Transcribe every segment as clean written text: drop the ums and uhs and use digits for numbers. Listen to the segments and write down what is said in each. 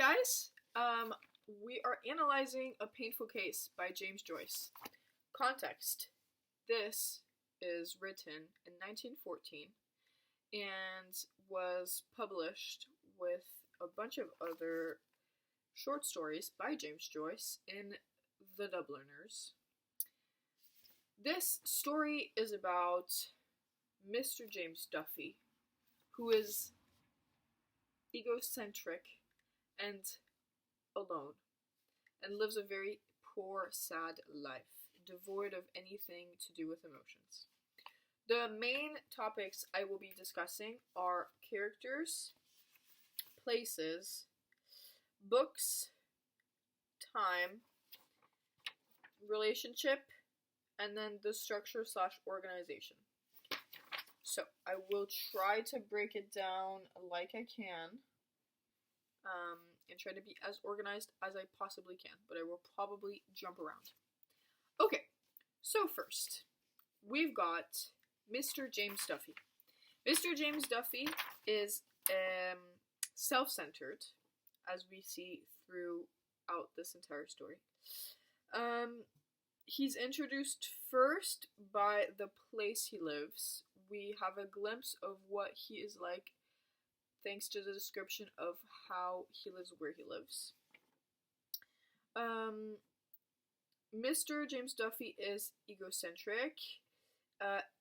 guys. We are analyzing A Painful Case by James Joyce. Context. This is written in 1914 and was published with a bunch of other short stories by James Joyce in The Dubliners. This story is about Mr. James Duffy, who is egocentric and alone, and lives a very poor, sad life, devoid of anything to do with emotions. The main topics I will be discussing are characters, places, books, time, relationship, and then the structure/organization. So, I will try to break it down like I can, and try to be as organized as I possibly can, but I will probably jump around. Okay, so first, we've got Mr. James Duffy. Mr. James Duffy is self-centered, as we see throughout this entire story. He's introduced first by the place he lives. We have a glimpse of what he is like thanks to the description of how he lives where he lives. Mr. James Duffy is egocentric.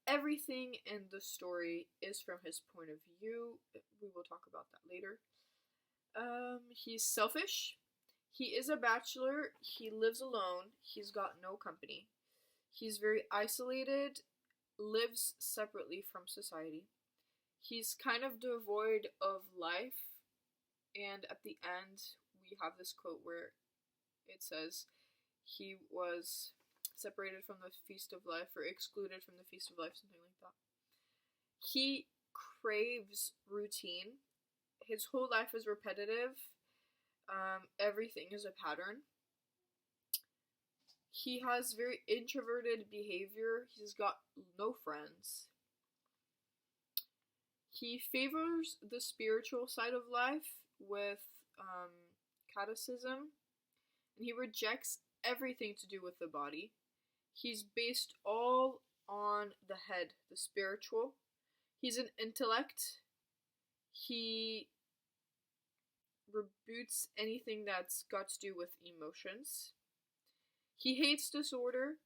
Everything in the story is from his point of view. We will talk about that later. He's selfish. He is a bachelor. He lives alone. He's got no company. He's very isolated, lives separately from society. He's kind of devoid of life, and at the end, we have this quote where it says he was separated from the feast of life, or excluded from the feast of life, something like that. He craves routine. His whole life is repetitive. Everything is a pattern. He has very introverted behavior. He's got no friends. He favors the spiritual side of life with catechism, and he rejects everything to do with the body. He's based all on the head, the spiritual. He's an intellect. He reboots anything that's got to do with emotions. He hates disorder,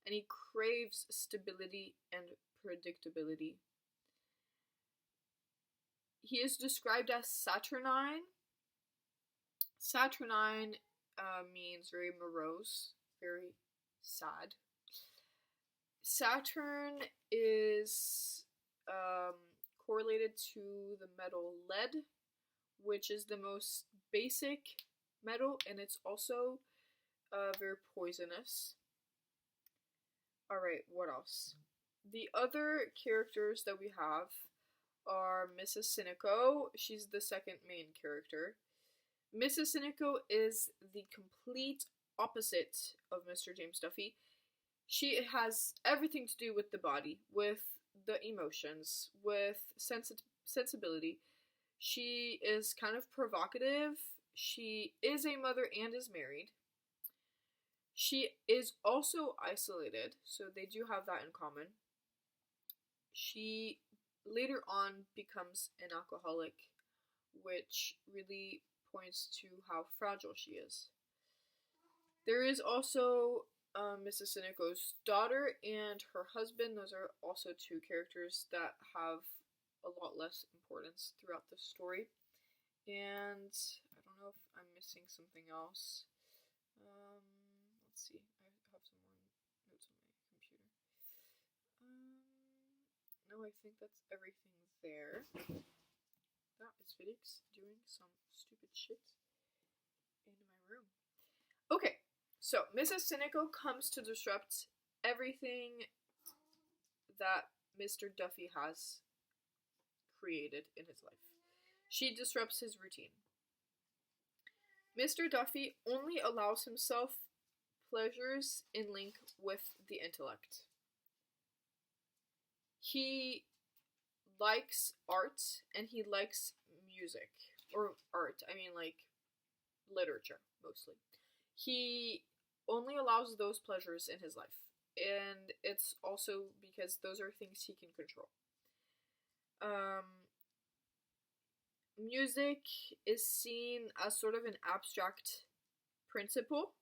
and he craves stability and predictability. He is described as saturnine. Saturnine means very morose, very sad. Saturn is correlated to the metal lead, which is the most basic metal, and it's also very poisonous. Alright, what else? The other characters that we have are Mrs. Cynical. She's the second main character. Mrs. Cynical is the complete opposite of Mr. James Duffy. She has everything to do with the body, with the emotions, with sensibility. She is kind of provocative. She is a mother and is married. She is also isolated, so they do have that in common. She later on becomes an alcoholic, which really points to how fragile she is. There is also Mrs. Cynical's daughter and her husband. Those are also two characters that have a lot less importance throughout the story. And I don't know if I'm missing something else. Let's see. I have some more notes on my computer. No, I think that's everything there. That is Felix doing some stupid shit in my room. Okay, so Mrs. Cynical comes to disrupt everything that Mr. Duffy has created in his life. She disrupts his routine. Mr. Duffy only allows himself pleasures in link with the intellect. He likes art and he likes music. Or art, I mean like literature, mostly. He only allows those pleasures in his life. And it's also because those are things he can control. Music is seen as sort of an abstract principle.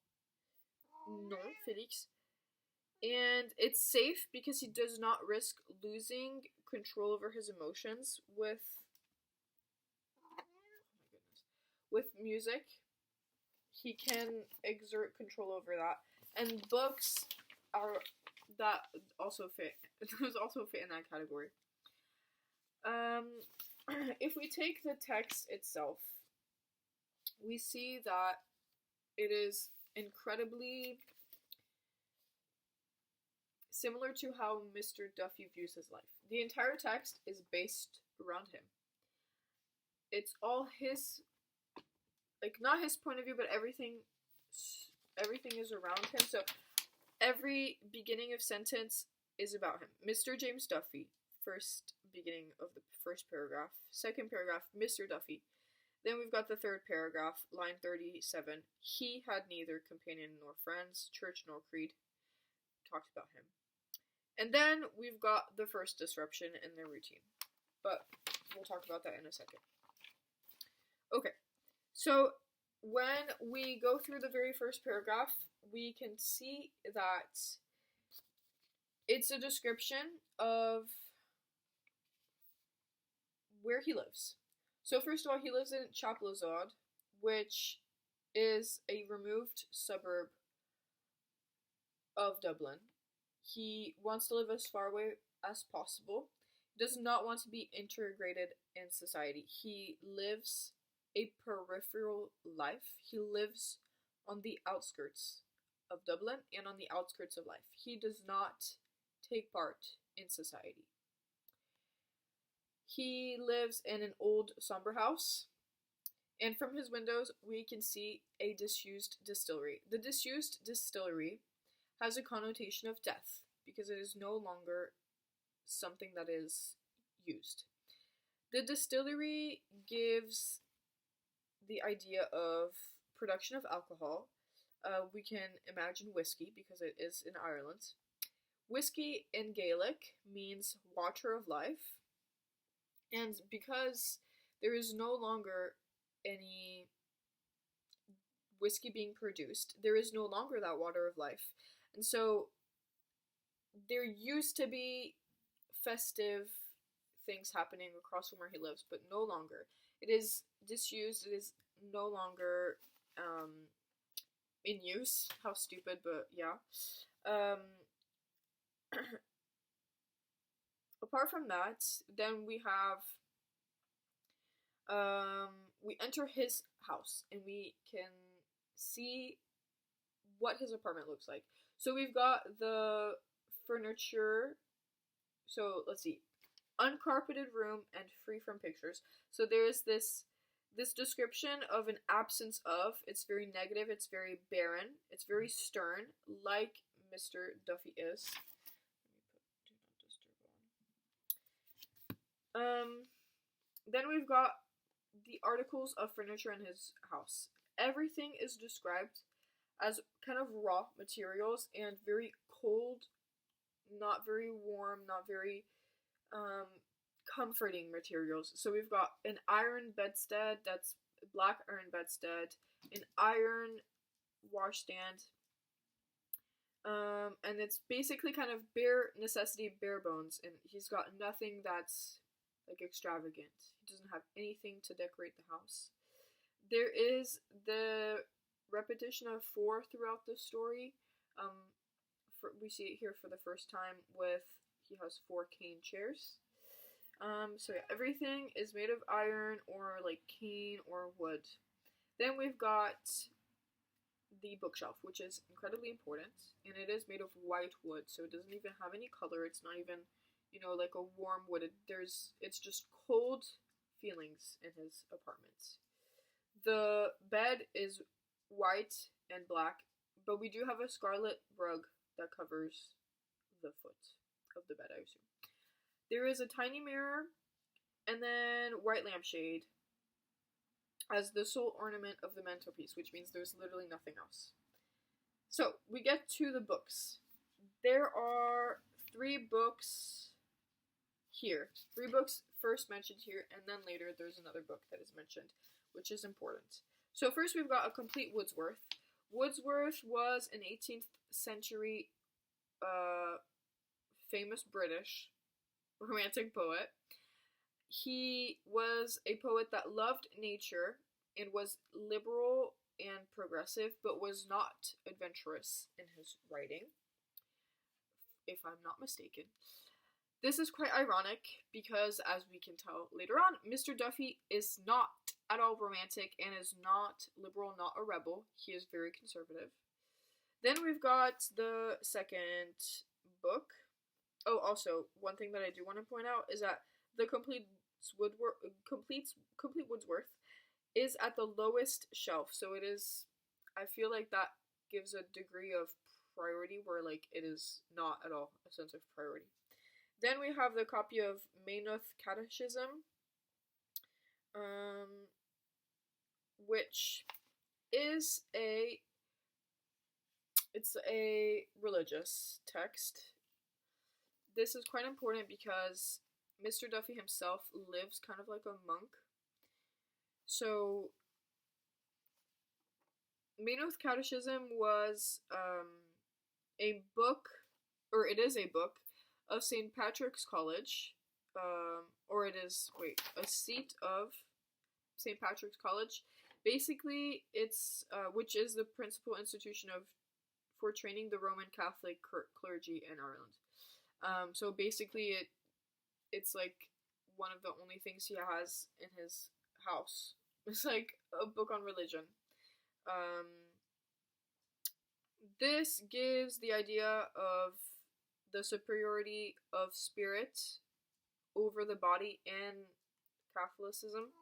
No, Felix. And it's safe because he does not risk losing control over his emotions with music. He can exert control over that. And books are that also fit. Those also fit in that category. If we take the text itself, we see that it is incredibly similar to how Mr. Duffy views his life. The entire text is based around him. It's all his, like, not his point of view, but everything is around him. So every beginning of sentence is about him. Mr. James Duffy, first beginning of the first paragraph. Second paragraph, Mr. Duffy. Then we've got the third paragraph, line 37. He had neither companion nor friends, church nor creed. Talks about him. And then we've got the first disruption in their routine. But we'll talk about that in a second. Okay, so when we go through the very first paragraph, we can see that it's a description of where he lives. So first of all, he lives in Chapelizod, which is a removed suburb of Dublin. He wants to live as far away as possible. He does not want to be integrated in society. He lives a peripheral life. He lives on the outskirts of Dublin and on the outskirts of life. He does not take part in society. He lives in an old somber house, and from his windows we can see a disused distillery. The disused distillery has a connotation of death because it is no longer something that is used. The distillery gives the idea of production of alcohol. We can imagine whiskey because it is in Ireland. Whiskey in Gaelic means water of life. And because there is no longer any whiskey being produced, there is no longer that water of life. And so there used to be festive things happening across from where he lives, but no longer. It is disused, it is no longer in use. How stupid, but yeah. Apart from that, then we have, we enter his house and we can see what his apartment looks like. So we've got the furniture, so let's see, uncarpeted room and free from pictures. So there's this description of an absence of. It's very negative, it's very barren, it's very stern, like Mr. Duffy is. Then we've got the articles of furniture in his house. Everything is described as kind of raw materials and very cold, not very warm, not very comforting materials. So we've got an iron bedstead, that's black iron bedstead, an iron washstand, and it's basically kind of bare necessity, bare bones, and he's got nothing that's like extravagant. He doesn't have anything to decorate the house. There is the repetition of 4 throughout the story. We see it here for the first time with, he has 4 cane chairs. So yeah, everything is made of iron or like cane or wood. Then we've got the bookshelf, which is incredibly important, and it is made of white wood, so it doesn't even have any color. It's not even, like a warm wood. It's just cold feelings in his apartment. The bed is white and black, but we do have a scarlet rug that covers the foot of the bed, I assume. There is a tiny mirror, and then white lampshade. as the sole ornament of the mantelpiece, which means there's literally nothing else. So, we get to the books. There are 3 books here. 3 books first mentioned here, and then later there's another book that is mentioned, which is important. So first we've got A Complete Wordsworth. Wordsworth was an 18th century famous British romantic poet. He was a poet that loved nature and was liberal and progressive, but was not adventurous in his writing, if I'm not mistaken. This is quite ironic because, as we can tell later on, Mr. Duffy is not at all romantic and is not liberal, not a rebel. He is very conservative. Then we've got the second book. Oh, also, one thing that I do want to point out is that the Complete Wordsworth is at the lowest shelf, so it is, I feel like that gives a degree of priority where, like, it is not at all a sense of priority. Then we have the copy of Maynooth Catechism, which is it's a religious text. This is quite important because Mr. Duffy himself lives kind of like a monk. So, Maynooth Catechism was a book, or it is a book, of St. Patrick's College, or it is, a seat of St. Patrick's College. Basically, it's, which is the principal institution for training the Roman Catholic clergy in Ireland. So basically, it's like one of the only things he has in his house. It's like a book on religion. This gives the idea of the superiority of spirit over the body in Catholicism.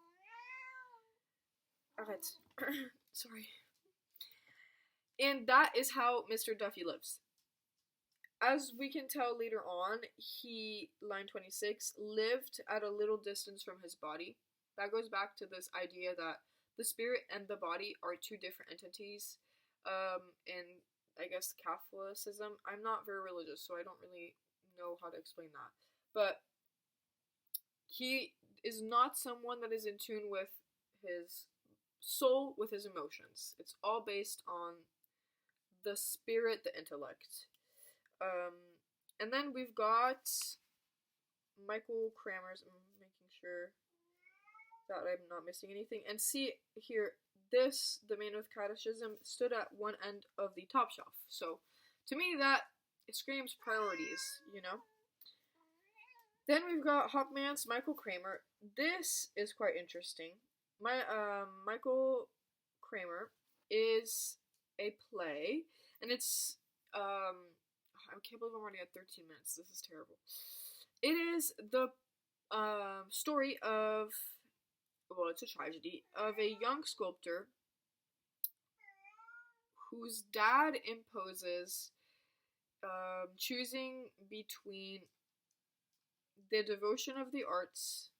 Alright. Sorry. And that is how Mr. Duffy lives. As we can tell later on, he, line 26, lived at a little distance from his body. That goes back to this idea that the spirit and the body are 2 different entities. In, I guess, Catholicism. I'm not very religious, so I don't really know how to explain that. But he is not someone that is in tune with his soul, with his emotions. It's all based on the spirit, the intellect. And then we've got Michael Kramer's, I'm making sure that I'm not missing anything. And see here, the Maynooth Catechism stood at one end of the top shelf. So, to me, that screams priorities, you know? Then we've got Hopman's Michael Kramer. This is quite interesting. Michael Kramer is a play, and it's, I can't believe I'm already at 13 minutes. This is terrible. It is the story of, well, it's a tragedy, of a young sculptor whose dad imposes choosing between the devotion of the arts,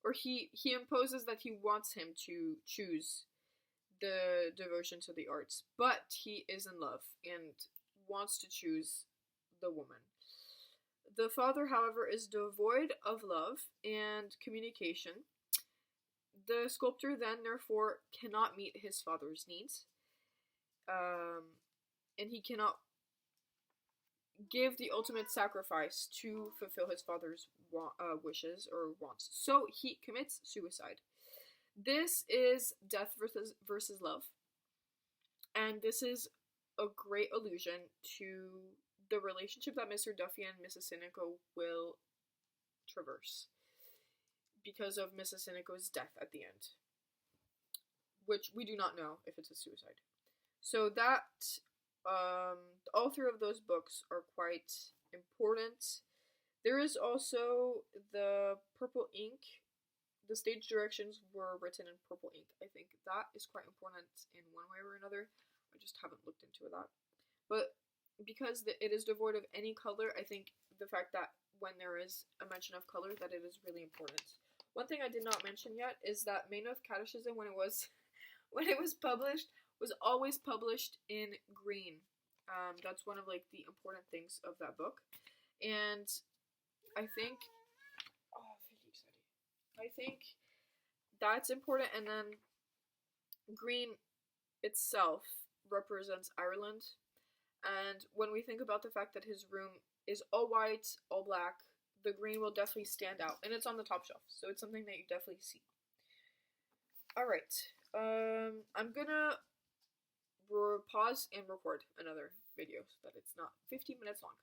or he imposes that he wants him to choose the devotion to the arts, but he is in love and wants to choose the woman. The father, however, is devoid of love and communication. The sculptor then, therefore, cannot meet his father's needs, and he cannot give the ultimate sacrifice to fulfill his father's wishes or wants. So he commits suicide. This is death versus love, and this is a great allusion to the relationship that Mr. Duffy and Mrs. Cynical will traverse because of Mrs. Cynical's death at the end, which we do not know if it's a suicide. So that, all 3 of those books are quite important. There is also the purple ink. The stage directions were written in purple ink. I think that is quite important in one way or another. I just haven't looked into that. But because it is devoid of any color, I think the fact that when there is a mention of color, that it is really important. One thing I did not mention yet is that Maynooth Catechism, when it was published, was always published in green. That's one of like the important things of that book, and I think that's important. And then green itself represents Ireland, and when we think about the fact that his room is all white, all black, the green will definitely stand out, and it's on the top shelf, so it's something that you definitely see. Alright, I'm gonna pause and record another video so that it's not 15 minutes long.